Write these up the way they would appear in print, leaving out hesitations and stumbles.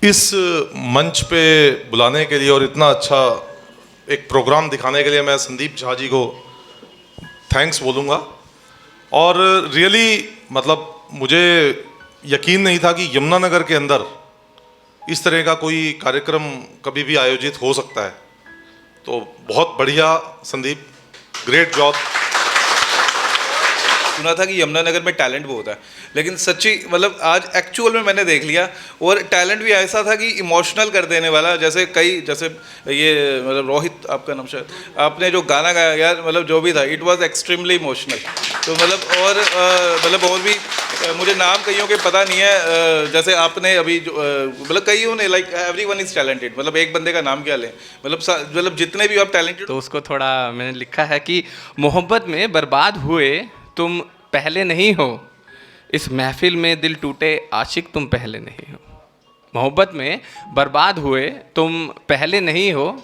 इस मंच पे बुलाने के लिए और इतना अच्छा एक प्रोग्राम दिखाने के लिए मैं संदीप झा जी को थैंक्स बोलूँगा। और रियली मतलब मुझे यकीन नहीं था कि यमुनानगर के अंदर इस तरह का कोई कार्यक्रम कभी भी आयोजित हो सकता है। तो बहुत बढ़िया संदीप, ग्रेट जॉब। सुना था कि यमुनानगर में टैलेंट बहुत है, लेकिन सच्ची मतलब आज एक्चुअल में मैंने देख लिया। और टैलेंट भी ऐसा था कि इमोशनल कर देने वाला। जैसे ये मतलब रोहित आपका नाम शायद, आपने जो गाना गाया यार, मतलब जो भी था इट वाज एक्सट्रीमली इमोशनल। तो मतलब और भी मुझे नाम कईयों के पता नहीं है। जैसे आपने अभी जो मतलब कईयों ने लाइक एवरीवन इज टैलेंटेड, मतलब एक बंदे का नाम क्या लें, मतलब जितने भी आप टैलेंटेड। तो उसको थोड़ा मैंने लिखा है कि मोहब्बत में बर्बाद हुए तुम पहले नहीं हो, इस महफिल में दिल टूटे आशिक तुम पहले नहीं हो। मोहब्बत में बर्बाद हुए तुम पहले नहीं हो,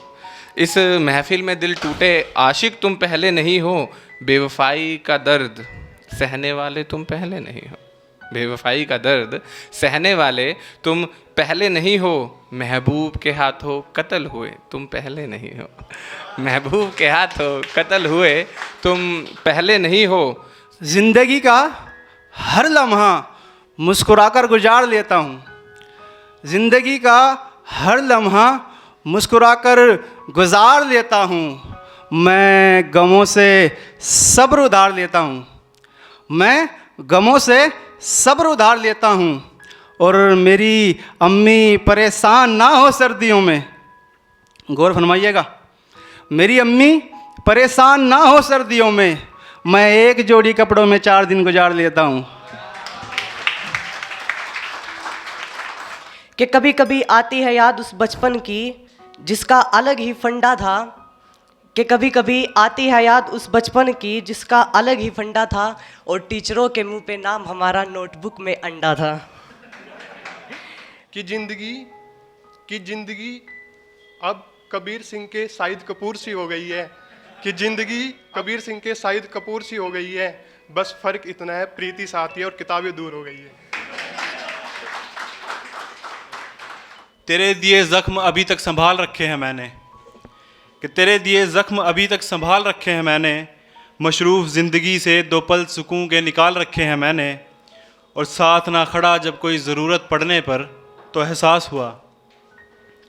इस महफिल में दिल टूटे आशिक तुम पहले नहीं हो। बेवफाई का दर्द सहने वाले तुम पहले नहीं हो। बेवफाई का दर्द सहने वाले तुम पहले नहीं हो। महबूब के हाथों कत्ल हुए तुम पहले नहीं हो। महबूब के हाथों कत्ल हुए तुम पहले नहीं हो। ज़िंदगी का हर लम्हा मुस्कुराकर गुजार लेता हूँ। ज़िंदगी का हर लम्हा मुस्कुराकर गुजार लेता हूँ। मैं गमों से सब्र उधार लेता हूँ। मैं गमों से सब्र उधार लेता हूँ। और मेरी अम्मी परेशान ना हो सर्दियों में, गौर फरमाइएगा, मेरी अम्मी परेशान ना हो सर्दियों में, मैं एक जोड़ी कपड़ों में 4 दिन गुजार लेता हूँ। कि कभी कभी आती है याद उस बचपन की जिसका अलग ही फंडा था। कि कभी कभी आती है याद उस बचपन की जिसका अलग ही फंडा था। और टीचरों के मुंह पे नाम हमारा नोटबुक में अंडा था। कि जिंदगी अब कबीर सिंह के शाहिद कपूर सी हो गई है। कि जिंदगी कबीर सिंह के शाहिद कपूर सी हो गई है। बस फर्क इतना है, प्रीति साथी है और किताबें दूर हो गई है। तेरे दिए जख्म अभी तक संभाल रखे हैं मैंने, कि तेरे दिए जख्म अभी तक संभाल रखे हैं मैंने। मशरूफ़ ज़िंदगी से 2 पल सुकून के निकाल रखे हैं मैंने। और साथ ना खड़ा जब कोई ज़रूरत पड़ने पर तो एहसास हुआ,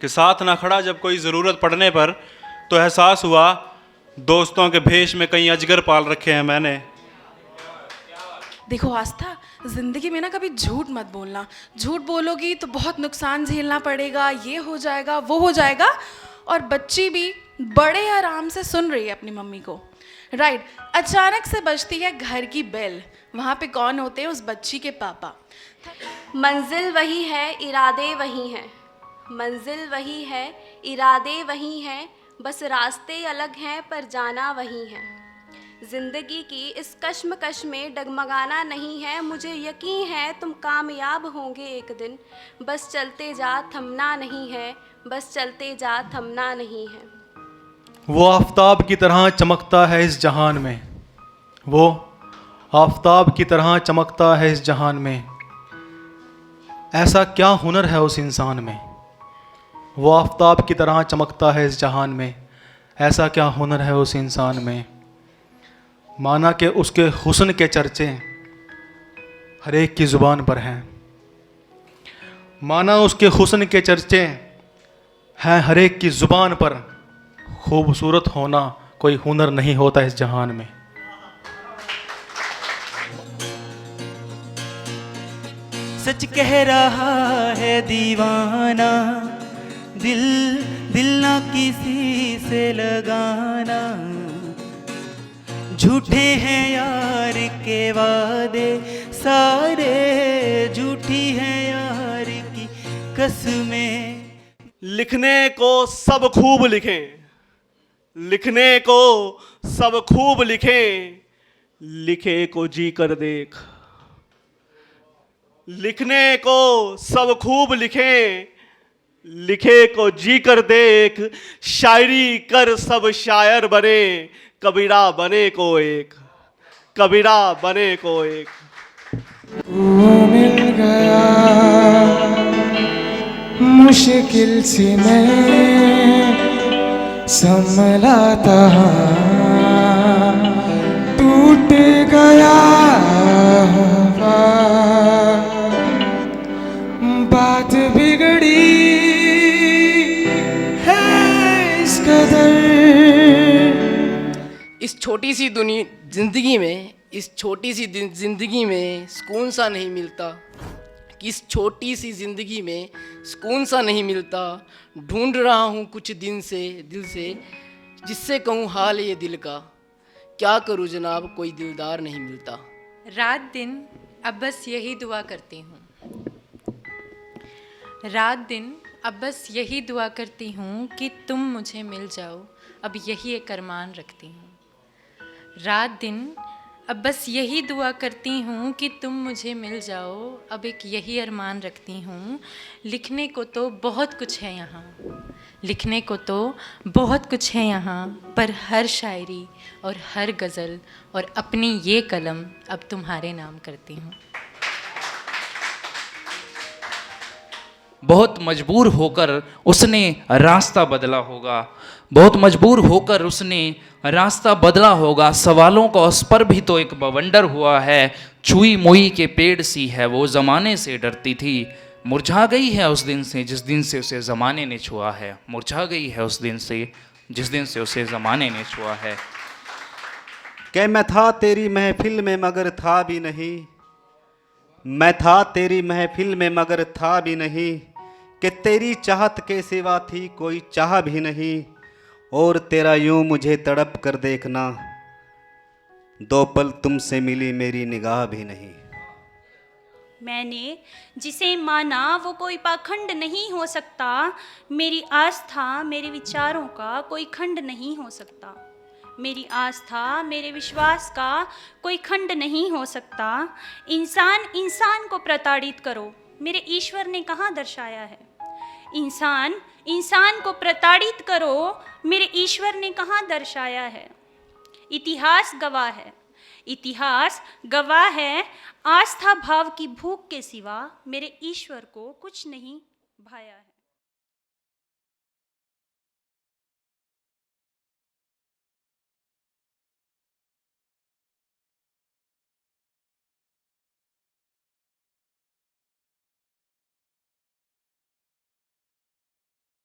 कि साथ ना खड़ा जब कोई ज़रूरत पड़ने पर तो एहसास हुआ। दोस्तों के भेष में कई अजगर पाल रखे हैं मैंने। देखो आस्था, ज़िंदगी में ना कभी झूठ मत बोलना। झूठ बोलोगी तो बहुत नुकसान झेलना पड़ेगा, ये हो जाएगा वो हो जाएगा। और बच्ची भी बड़े आराम से सुन रही है अपनी मम्मी को, राइट। अचानक से बजती है घर की बेल। वहाँ पे कौन होते हैं? उस बच्ची के पापा। मंजिल वही है, इरादे वही हैं। मंजिल वही है, इरादे वही हैं। बस रास्ते अलग हैं पर जाना वही है। ज़िंदगी की इस कश्मकश में डगमगाना नहीं है। मुझे यकीन है तुम कामयाब होंगे एक दिन। बस चलते जा, थमना नहीं है। बस चलते जा, थमना नहीं है। वो आफताब की तरह चमकता है इस जहान में। वो आफताब की तरह चमकता है इस जहान में। ऐसा क्या हुनर है उस इंसान में। वो आफताब की तरह चमकता है इस जहान में। ऐसा क्या हुनर है उस इंसान में। माना कि उसके हुस्न के चर्चे हर एक की ज़ुबान पर हैं। माना उसके हुस्न के चर्चे हैं हर एक की ज़ुबान पर। खूबसूरत होना कोई हुनर नहीं होता इस जहान में। सच कह रहा है दीवाना, दिल ना किसी से लगाना। झूठे हैं यार के वादे सारे, झूठी हैं यार की कसमें। लिखने को सब खूब लिखें, लिखने को सब खूब लिखें। लिखे को जी कर देख, लिखने को सब खूब लिखें। लिखे को जी कर देख। शायरी कर सब शायर बने, कबीरा बने को एक, कबीरा बने को एक। मिल गया मुश्किल से मैं संभलाता, टूट गया हवा, बात बिगड़ी है इस कदर। इस छोटी सी जिंदगी में, इस छोटी सी जिंदगी में सुकून सा नहीं मिलता, कि इस छोटी सी जिंदगी में सुकून सा नहीं मिलता। ढूंढ रहा हूँ कुछ दिल से जिससे कहूँ हाल ये दिल का, क्या करूँ जनाब कोई दिलदार नहीं मिलता। रात दिन अब बस यही दुआ करती हूँ, रात दिन अब बस यही दुआ करती हूँ कि तुम मुझे मिल जाओ, अब यही एक अरमान रखती हूँ। रात दिन अब बस यही दुआ करती हूँ कि तुम मुझे मिल जाओ, अब एक यही अरमान रखती हूँ। लिखने को तो बहुत कुछ है यहाँ, लिखने को तो बहुत कुछ है यहाँ, पर हर शायरी और हर गज़ल और अपनी ये कलम अब तुम्हारे नाम करती हूँ। बहुत मजबूर होकर उसने रास्ता बदला होगा, बहुत मजबूर होकर उसने रास्ता बदला होगा। सवालों का उस पर भी तो एक बवंडर हुआ है। छुई मुई के पेड़ सी है वो, ज़माने से डरती थी, मुरझा गई है उस दिन से जिस दिन से उसे ज़माने ने छुआ है। मुरझा गई है उस दिन से जिस दिन से उसे ज़माने ने छुआ है। कि मैं था तेरी महफिल में मगर था भी नहीं, मैं था तेरी महफिल में मगर था भी नहीं, कि तेरी चाहत के सिवा थी कोई चाह भी नहीं, और तेरा यूं मुझे तड़प कर देखना, दो पल तुमसे मिली मेरी निगाह भी नहीं। मैंने जिसे माना वो कोई पाखंड नहीं हो सकता, मेरी आस्था मेरे विचारों का कोई खंड नहीं हो सकता, मेरी आस्था मेरे विश्वास का कोई खंड नहीं हो सकता। इंसान इंसान को प्रताड़ित करो, मेरे ईश्वर ने कहाँ दर्शाया है। इंसान इंसान को प्रताड़ित करो, मेरे ईश्वर ने कहाँ दर्शाया है। इतिहास गवाह है, इतिहास गवाह है, आस्था भाव की भूख के सिवा मेरे ईश्वर को कुछ नहीं भाया है।